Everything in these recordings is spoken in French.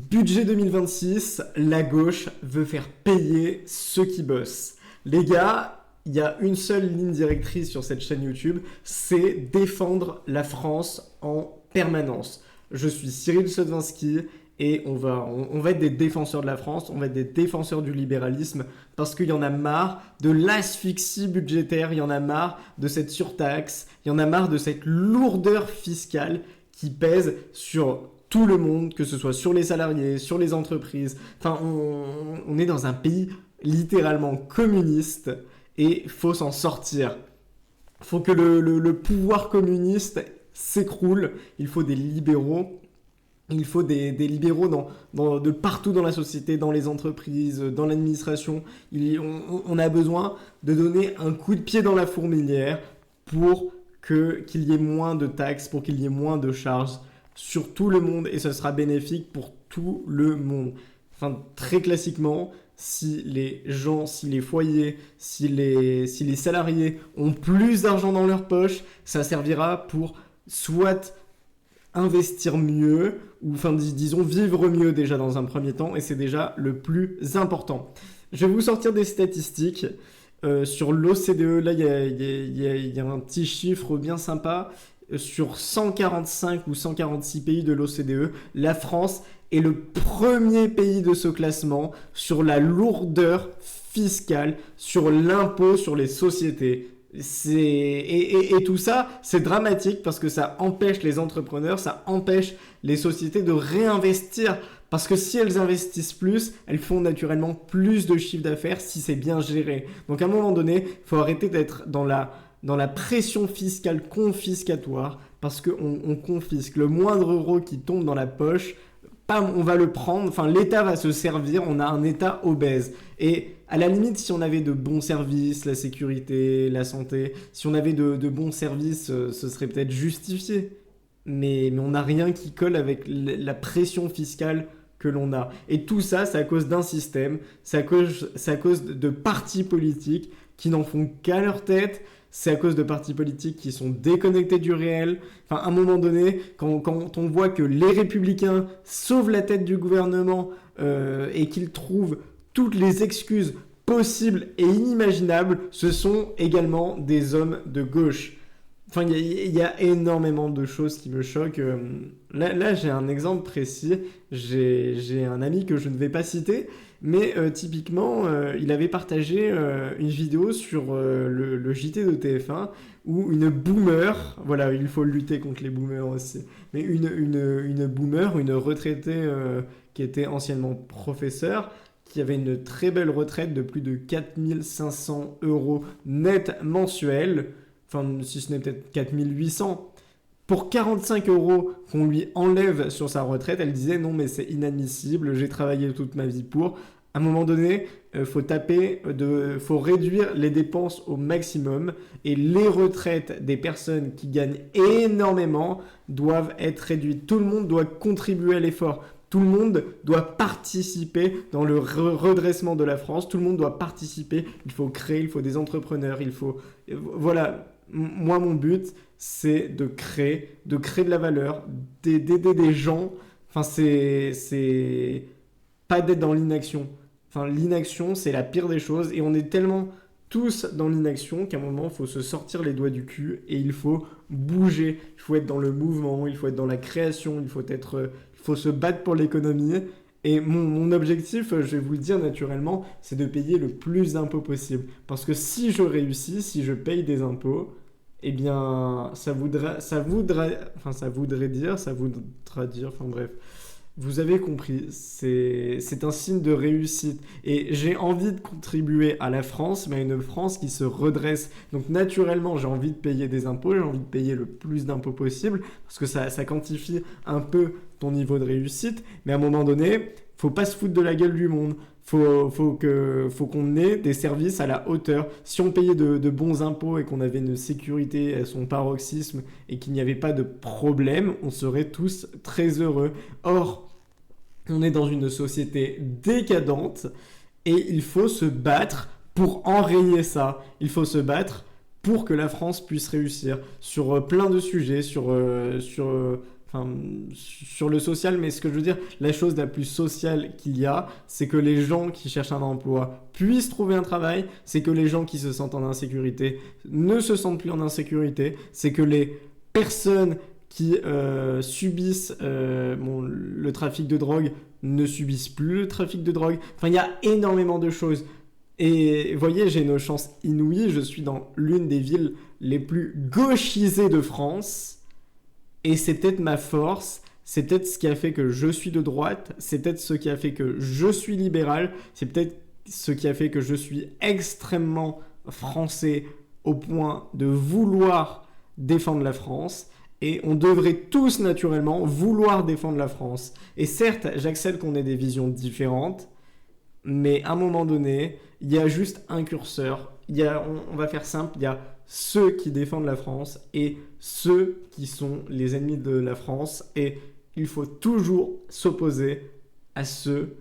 Budget 2026, la gauche veut faire payer ceux qui bossent. Les gars, il y a une seule ligne directrice sur cette chaîne YouTube, c'est défendre la France en permanence. Je suis Cyril Sodwinski et on va être des défenseurs de la France, on va être des défenseurs du libéralisme parce qu'il y en a marre de l'asphyxie budgétaire, il y en a marre de cette surtaxe, il y en a marre de cette lourdeur fiscale qui pèse sur tout le monde, que ce soit sur les salariés, sur les entreprises. Enfin, on est dans un pays littéralement communiste et faut s'en sortir. Il faut que le pouvoir communiste s'écroule. Il faut des libéraux. Il faut des libéraux de partout dans la société, dans les entreprises, dans l'administration. On a besoin de donner un coup de pied dans la fourmilière pour qu'il y ait moins de taxes, pour qu'il y ait moins de charges sur tout le monde et ce sera bénéfique pour tout le monde. Enfin, très classiquement, si les gens, si les foyers, si les salariés ont plus d'argent dans leur poche, ça servira pour soit investir mieux ou enfin disons vivre mieux déjà dans un premier temps et c'est déjà le plus important. Je vais vous sortir des statistiques. Sur l'OCDE, là, il y a un petit chiffre bien sympa. Sur 145 ou 146 pays de l'OCDE, la France est le premier pays de ce classement sur la lourdeur fiscale, sur l'impôt sur les sociétés. Et tout ça, c'est dramatique parce que ça empêche les entrepreneurs, ça empêche les sociétés de réinvestir. Parce que si elles investissent plus, elles font naturellement plus de chiffre d'affaires si c'est bien géré. Donc à un moment donné, il faut arrêter d'être dans la pression fiscale confiscatoire parce qu'on confisque le moindre euro qui tombe dans la poche, bam, on va le prendre, enfin l'État va se servir, on a un État obèse. Et à la limite, si on avait de bons services, la sécurité, la santé, si on avait de bons services, ce serait peut-être justifié. Mais on n'a rien qui colle avec la pression fiscale que l'on a. Et tout ça, c'est à cause d'un système, c'est à cause de partis politiques qui n'en font qu'à leur tête, c'est à cause de partis politiques qui sont déconnectés du réel. Enfin, à un moment donné, quand on voit que les républicains sauvent la tête du gouvernement et qu'ils trouvent toutes les excuses possibles et inimaginables, ce sont également des hommes de gauche. Enfin, il y a énormément de choses qui me choquent. Là, j'ai un exemple précis. J'ai un ami que je ne vais pas citer, mais typiquement, il avait partagé une vidéo sur le JT de TF1 où une boomer, voilà, il faut lutter contre les boomers aussi, mais une boomer, une retraitée qui était anciennement professeure, qui avait une très belle retraite de plus de 4500 € net mensuels, enfin si ce n'est peut-être 4800, pour 45 € qu'on lui enlève sur sa retraite, elle disait non mais c'est inadmissible, j'ai travaillé toute ma vie pour. À un moment donné, faut réduire les dépenses au maximum et les retraites des personnes qui gagnent énormément doivent être réduites. Tout le monde doit contribuer à l'effort. Tout le monde doit participer dans le redressement de la France. Tout le monde doit participer. Il faut créer, il faut des entrepreneurs, il faut... Voilà, moi mon but, c'est de créer de la valeur, d'aider des gens. Enfin, c'est pas d'être dans l'inaction. Enfin, l'inaction, c'est la pire des choses. Et on est tellement tous dans l'inaction qu'à un moment, il faut se sortir les doigts du cul et il faut bouger. Il faut être dans le mouvement, il faut être dans la création, il faut se battre pour l'économie. Et mon objectif, je vais vous le dire naturellement, c'est de payer le plus d'impôts possible. Parce que si je réussis, si je paye des impôts, eh bien, ça voudra dire, enfin bref, vous avez compris, c'est un signe de réussite. Et j'ai envie de contribuer à la France, mais à une France qui se redresse. Donc naturellement, j'ai envie de payer des impôts, j'ai envie de payer le plus d'impôts possible, parce que ça quantifie un peu ton niveau de réussite. Mais à un moment donné, faut pas se foutre de la gueule du monde. Faut qu'on ait des services à la hauteur. Si on payait de bons impôts et qu'on avait une sécurité à son paroxysme et qu'il n'y avait pas de problème, on serait tous très heureux. Or, on est dans une société décadente et il faut se battre pour enrayer ça. Il faut se battre pour que la France puisse réussir sur plein de sujets, enfin, sur le social, mais ce que je veux dire, la chose la plus sociale qu'il y a, c'est que les gens qui cherchent un emploi puissent trouver un travail, c'est que les gens qui se sentent en insécurité ne se sentent plus en insécurité, c'est que les personnes qui subissent le trafic de drogue ne subissent plus le trafic de drogue. Enfin, il y a énormément de choses. Et vous voyez, j'ai une chance inouïe, je suis dans l'une des villes les plus gauchisées de France. Et c'est peut-être ma force, c'est peut-être ce qui a fait que je suis de droite, c'est peut-être ce qui a fait que je suis libéral, c'est peut-être ce qui a fait que je suis extrêmement français au point de vouloir défendre la France. Et on devrait tous naturellement vouloir défendre la France. Et certes, j'accepte qu'on ait des visions différentes, mais à un moment donné, il y a juste un curseur. On va faire simple, il y a ceux qui défendent la France et ceux qui sont les ennemis de la France. Et il faut toujours s'opposer à ceux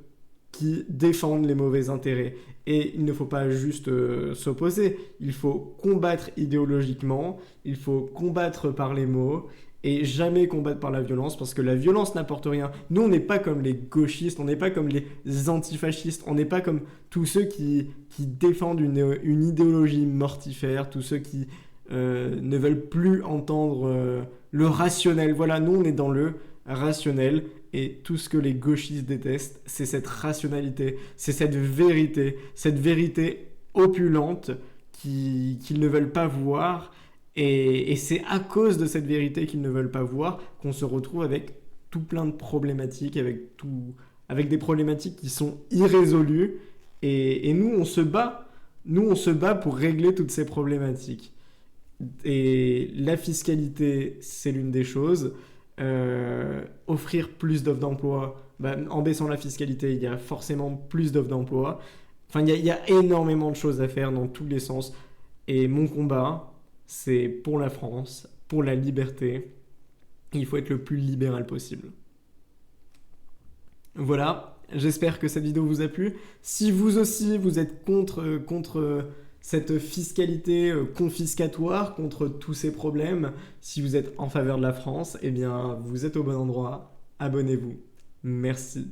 qui défendent les mauvais intérêts. Et il ne faut pas juste s'opposer, il faut combattre idéologiquement, il faut combattre par les mots et jamais combattre par la violence parce que la violence n'apporte rien. Nous, on n'est pas comme les gauchistes, on n'est pas comme les antifascistes, on n'est pas comme tous ceux qui défendent une idéologie mortifère, tous ceux qui ne veulent plus entendre le rationnel. Voilà, nous, on est dans le rationnel. Et tout ce que les gauchistes détestent, c'est cette rationalité, c'est cette vérité opulente qu'ils ne veulent pas voir. Et c'est à cause de cette vérité qu'ils ne veulent pas voir qu'on se retrouve avec tout plein de problématiques, avec des problématiques qui sont irrésolues. Et nous, on se bat. Nous, on se bat pour régler toutes ces problématiques. Et la fiscalité, c'est l'une des choses. Offrir plus d'offres d'emploi, en baissant la fiscalité, il y a forcément plus d'offres d'emploi. Enfin, il y a énormément de choses à faire dans tous les sens. Et mon combat, c'est pour la France, pour la liberté. Il faut être le plus libéral possible. Voilà, j'espère que cette vidéo vous a plu. Si vous aussi, vous êtes contre cette fiscalité confiscatoire, contre tous ces problèmes, si vous êtes en faveur de la France, eh bien, vous êtes au bon endroit. Abonnez-vous. Merci.